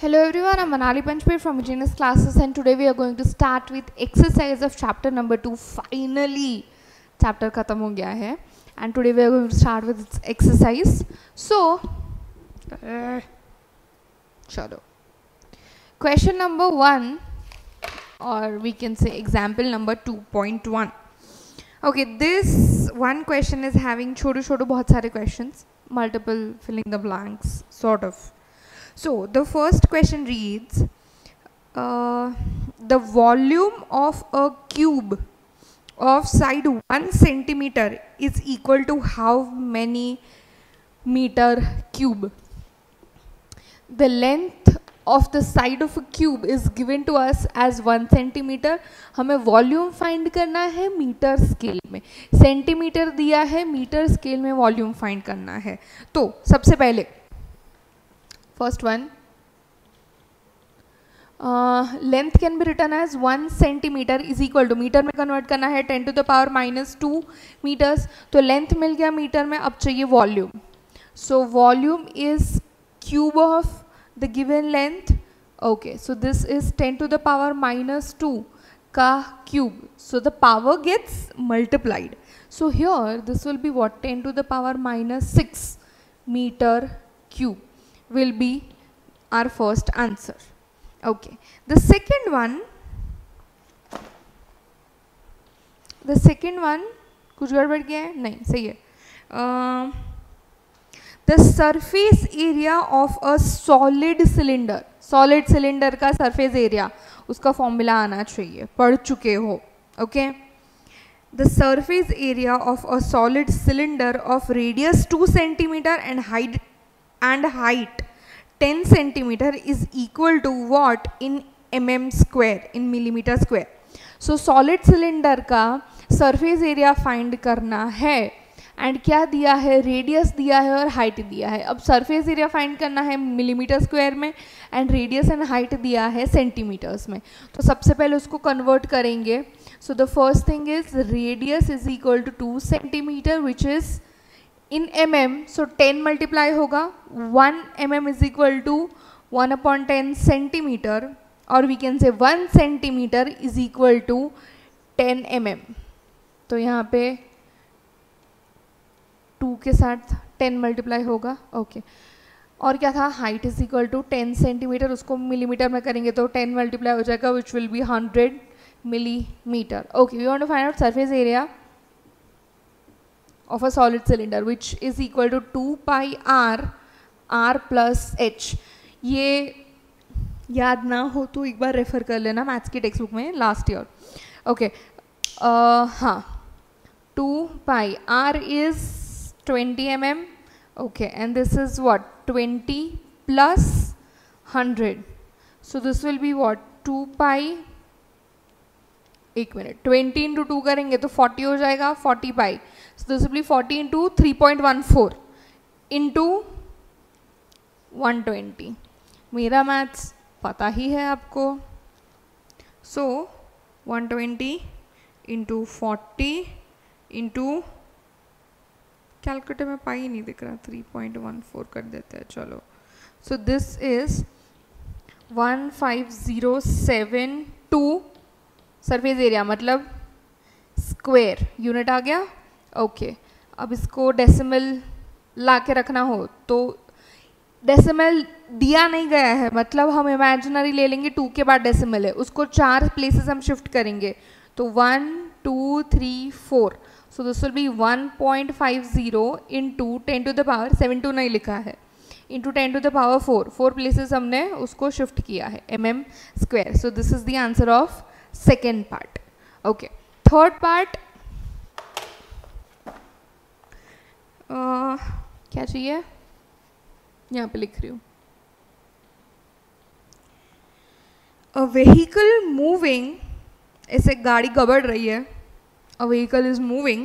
Hello everyone, I'm Manali Panchpet from Genius Classes, and today we are going to start with exercise of chapter number 2. Finally, chapter khatam ho gaya hai, and today we are going to start with its exercise. So, chalo. Question number 1, or we can say example number 2.1. Okay, this one question is having chotu bahut sare questions, multiple filling the blanks, sort of. So the first question reads, the volume of a cube of side 1 centimeter is equal to how many meter cube? The length of the side of a cube is given to us as 1 centimeter. हमें volume find करना है metre scale में. Centimetre दिया है, metre scale में volume find करना है. तो सबसे पहले first one, length can be written as 1 centimeter is equal to, meter में कन्वर्ट करना है 10 to the power minus 2 meters. तो लेंथ मिल गया मीटर में, अब चाहिए volume. So volume is cube of the given length. Okay, so this is 10 to the power minus 2 का cube. So the power gets multiplied. So here this will be what, 10 to the power minus 6 meter cube will be our first answer. Okay, the second one कुछ गड़बड़ किया है? नहीं, सही है. The surface area of a solid cylinder, solid cylinder का surface area, उसका formula आना चाहिए, पढ़ चुके हो. Okay, the surface area of a solid cylinder of radius 2 centimeter and height 10 centimeter is equal to what in mm square, in millimeter square. So solid cylinder का surface area find करना है, and क्या दिया है, radius दिया है और height दिया है. अब सरफेस एरिया फाइंड करना है मिलीमीटर स्क्वायर में, एंड रेडियस एंड हाइट दिया है सेंटीमीटर्स में. तो सबसे पहले उसको कन्वर्ट करेंगे. So the first thing is radius is equal to 2 centimeter which is in mm, so 10 multiply होगा. 1 mm is equal to 1/10 centimeter, और we can say 1 centimeter is equal to 10 mm. तो यहाँ पे 2 के साथ 10 मल्टीप्लाई होगा. Okay, और क्या था, height is equal to 10 centimeter, उसको मिलीमीटर में करेंगे तो 10 मल्टीप्लाई हो जाएगा which will be 100 millimeter. Okay, we want to find out surface area of a solid cylinder which is equal to 2 pi r plus h. ये याद ना हो तो एक बार रेफर कर लेना मैथ्स की टेक्स्ट बुक में लास्ट ईयर. ओके, हाँ, 2 pi r is 20 mm. Okay, and this is what, 20 plus 100. So this will be what, 2 pi, एक मिनट, 20 इंटू 2 करेंगे तो 40 हो जाएगा, 40 pi. So this will be 40 into 3.14 into 120. मेरा मैथ्स पता ही है आपको. सो 120 इंटू 40 इंटू, कैलकुलेटर में पाई नहीं दिख रहा, 3.14 कर देते हैं, चलो. सो दिस इज 15072 सरफेस एरिया, मतलब स्क्वायर. यूनिट आ गया. ओके, अब इसको डेसिमल ला के रखना हो तो डेसिमल दिया नहीं गया है, मतलब हम इमेजिनरी ले लेंगे. 2 के बाद डेसिमल है, उसको 4 प्लेसेस हम शिफ्ट करेंगे. तो 1 2 3 4. सो this will B 1.50 into 10 to the power 72 नहीं लिखा है, into 10 to the power 4 places हमने उसको शिफ्ट किया है, mm square. So this is the answer of second part. Okay, third part, क्या चाहिए, यहाँ पे लिख रही हूँ. A vehicle moving, ऐसे गाड़ी गबड़ रही है. A vehicle is moving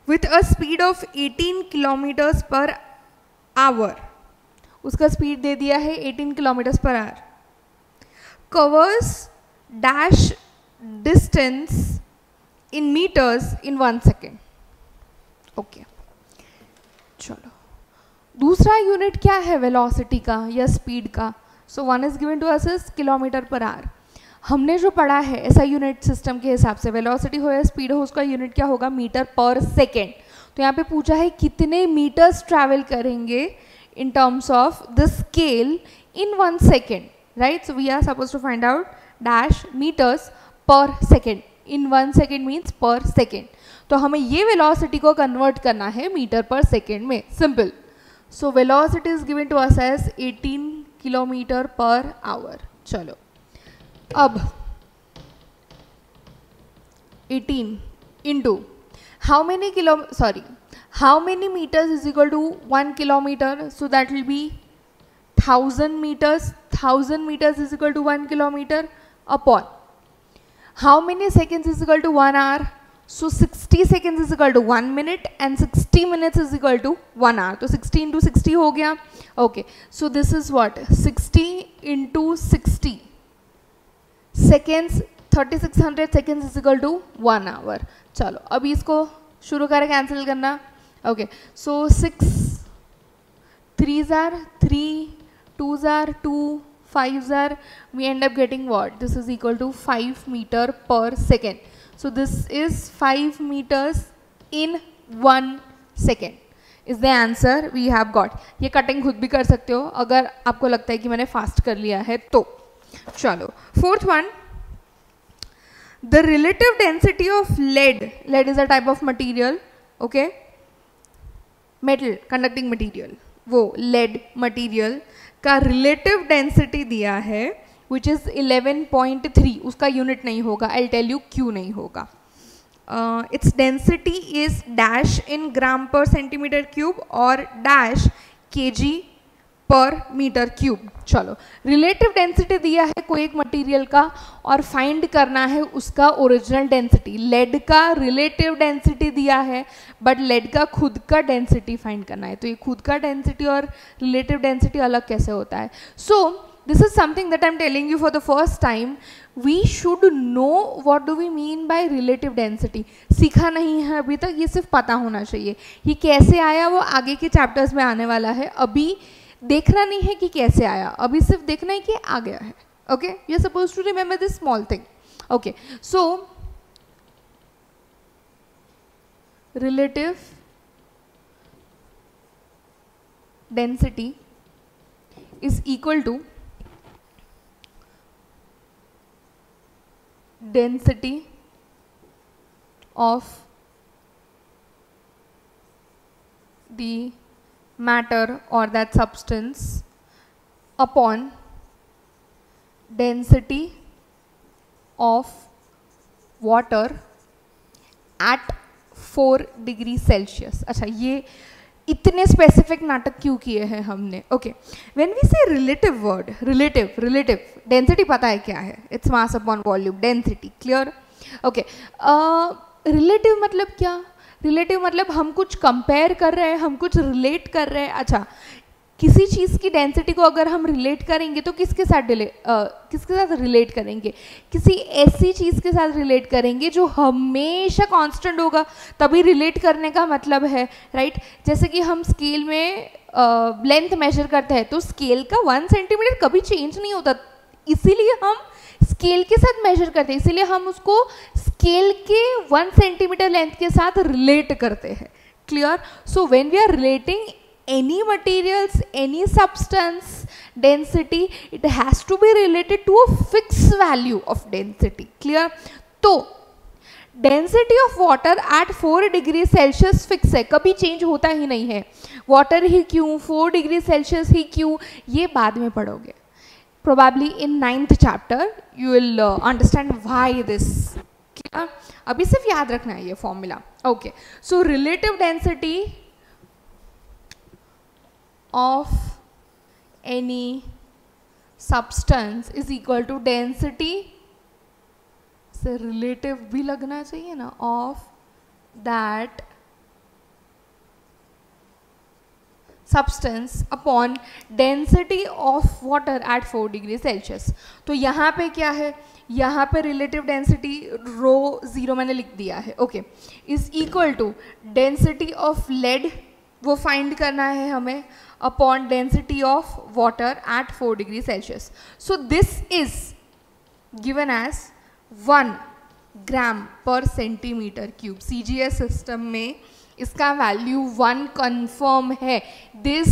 with a speed of 18 kilometers per hour. उसका स्पीड दे दिया है 18 kilometers per hour. Covers dash distance in meters in 1 second. Okay, चलो, दूसरा यूनिट क्या है वेलोसिटी का या स्पीड का? So one is given to us is kilometer per hour. हमने जो पढ़ा है ऐसा यूनिट सिस्टम के हिसाब से वेलोसिटी हो या स्पीड हो उसका यूनिट क्या होगा? मीटर पर सेकेंड. तो यहाँ पे पूछा है कितने मीटर्स ट्रैवल करेंगे in terms of the scale in 1 second, right? So we are supposed to find out dash meters per second. In 1 second means per second. तो हमें ये velocity को convert करना है मीटर पर सेकेंड में. Simple. So velocity is given to us as 18 kilometre per our. चलो अब 18 into how many meters is equal to 1 kilometer? So that will be 1000 meters. 1000 meters is equal to 1 kilometer upon how many seconds is equal to 1 hour? So 60 seconds is equal to 1 minute and 60 minutes is equal to 1 hour. तो 60 into 60 हो गया. Okay, so this is what 60 into 60 seconds. 3600 seconds is equal to 1 hour. चलो अभी इसको शुरू करें cancel करना. Okay, so 6 3s are 3, 2s are 2, 5s are, we end up getting what? This is equal to 5 meter per second. So this is 5 meters in 1 second is the answer we have got. ये cutting खुद भी कर सकते हो अगर आपको लगता है कि मैंने फास्ट कर लिया है तो. चलो fourth one, the relative density of lead is a type of material, okay, metal conducting material. वो lead material का relative density दिया है which is 11.3. उसका यूनिट नहीं होगा, I'll tell you क्यों नहीं होगा. Its density is dash in gram per centimeter cube और dash kg per meter cube. चलो रिलेटिव डेंसिटी दिया है कोई एक मटेरियल का और फाइंड करना है उसका ओरिजिनल डेंसिटी. लेड का रिलेटिव डेंसिटी दिया है बट लेड का खुद का डेंसिटी फाइंड करना है. तो ये खुद का डेंसिटी और रिलेटिव डेंसिटी अलग कैसे होता है? So this is something that I am telling you for the first time. We should know what do we mean by relative density. सीखा नहीं है अभी तक, ये सिर्फ पता होना चाहिए. ये कैसे आया वो आगे के चैप्टर्स में आने वाला है. अभी देखना नहीं है कि कैसे आया, अभी सिर्फ देखना है कि आ गया है. Okay, you are suppose to remember this small thing. Okay, so relative density is equal to density of the matter or that substance upon density of water at 4 degree Celsius. अच्छा, ये इतने स्पेसिफिक नाटक क्यों किए हैं हमने? Okay, when we से relative word, relative density पता है क्या है? Its mass upon volume, density. Clear? Okay, relative मतलब क्या? रिलेटिव मतलब हम कुछ कंपेयर कर रहे हैं, हम कुछ रिलेट कर रहे हैं. अच्छा, किसी चीज़ की डेंसिटी को अगर हम रिलेट करेंगे तो किसके साथ रिलेट करेंगे? किसी ऐसी चीज़ के साथ रिलेट करेंगे जो हमेशा कांस्टेंट होगा, तभी रिलेट करने का मतलब है, राइट? जैसे कि हम स्केल में लेंथ मेजर करते हैं तो स्केल का 1 सेंटीमीटर कभी चेंज नहीं होता, इसीलिए हम स्केल के साथ मेजर करते हैं, इसीलिए हम उसको स्केल के 1 सेंटीमीटर लेंथ के साथ रिलेट करते हैं. Clear? So when we are relating any materials, any substance density, it has to be related to a fixed value of density. Clear? तो density of water at 4 degree Celsius fix है, कभी change होता ही नहीं है. Water ही क्यों, 4 degree Celsius ही क्यों, ये बाद में पढ़ोगे. Probably in 9th chapter you will understand why this. Clear? अभी सिर्फ याद रखना है ये formula. Okay, so relative density of any substance is equal to density से relative भी लगना चाहिए ना, of that substance upon density of water at 4 degree Celsius. तो यहाँ पे क्या है? यहाँ पे रिलेटिव डेंसिटी रो 0 मैंने लिख दिया है. Okay, is equal to density of lead वो फाइंड करना है हमें upon density of water at 4 degree Celsius. So this is given as 1 gram per centimeter cube. CGS system में इसका वैल्यू 1 कंफर्म है. This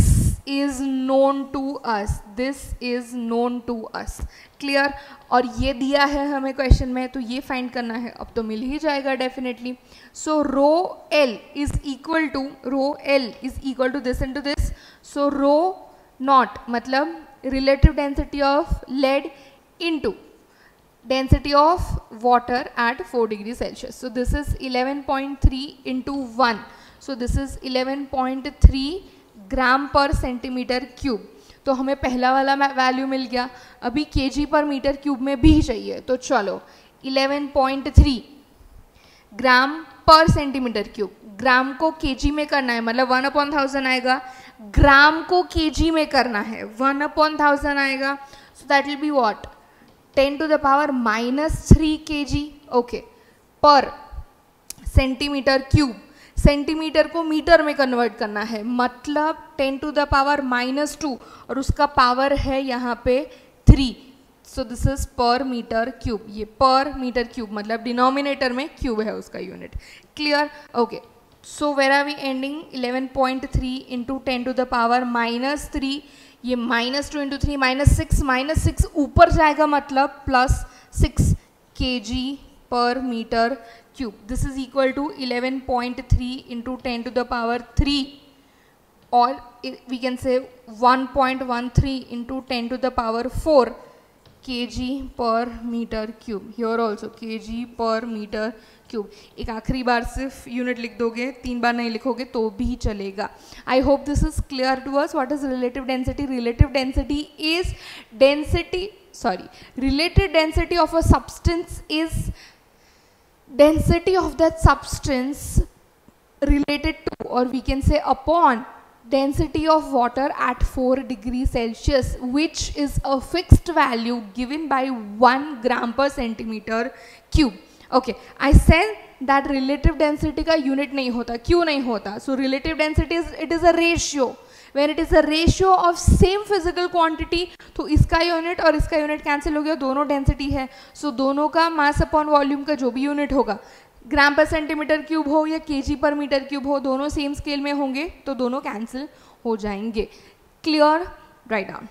is known to us, this is known to us. Clear. और ये दिया है हमें question में, तो ये फाइंड करना है. अब तो मिल ही जाएगा definitely. So rho L is equal to this into this. So rho naught मतलब relative density of lead into density of water at 4 degrees Celsius. So this is 11.3 into 1. So this is 11.3 gram per centimeter cube. तो हमें पहला वाला value मिल गया. अभी KG पर meter cube में भी चाहिए. तो चलो 11.3 ग्राम पर सेंटीमीटर क्यूब. ग्राम को केजी में करना है, मतलब 1/1000 आएगा. ग्राम को केजी में करना है, 1/1000 आएगा. So that will be what, 10 to the power -3 kg. Okay, पर सेंटीमीटर क्यूब. सेंटीमीटर को मीटर में कन्वर्ट करना है, मतलब 10 to the power -2 और उसका पावर है यहाँ पे 3. So this is per meter cube. ये पर मीटर क्यूब मतलब डिनोमिनेटर में क्यूब है उसका unit. Clear. Okay, so where are we ending. 11.3 into 10 to the power -3. ये -2 इंटू 3 -6 ऊपर जाएगा, मतलब +6 kg per meter cube. This is equal to 11.3 into 10 to the power 3 और we can say 1.13 into 10 to the power 4 kg per meter cube. Here also kg per meter cube. एक आखिरी बार सिर्फ unit लिख दोगे, 3 बार नहीं लिखोगे तो भी चलेगा. I hope this is clear to us. What is relative density? Relative density is relative density of a substance is density of that substance related to, or we can say upon, density of water at 4 degrees Celsius, which is a fixed value given by 1 gram per centimeter cube. Okay, I said that relative density का unit नहीं होता. क्यों नहीं होता? So relative density is a ratio. When it is a ratio of same physical quantity, तो इसका unit और इसका यूनिट कैंसिल हो गया, दोनों डेंसिटी है. सो दोनों का मास अपॉन वॉल्यूम का जो भी यूनिट होगा, ग्राम पर सेंटीमीटर क्यूब हो या केजी पर मीटर क्यूब हो, दोनों सेम स्केल में होंगे तो दोनों कैंसिल हो जाएंगे. क्लियर. Write down.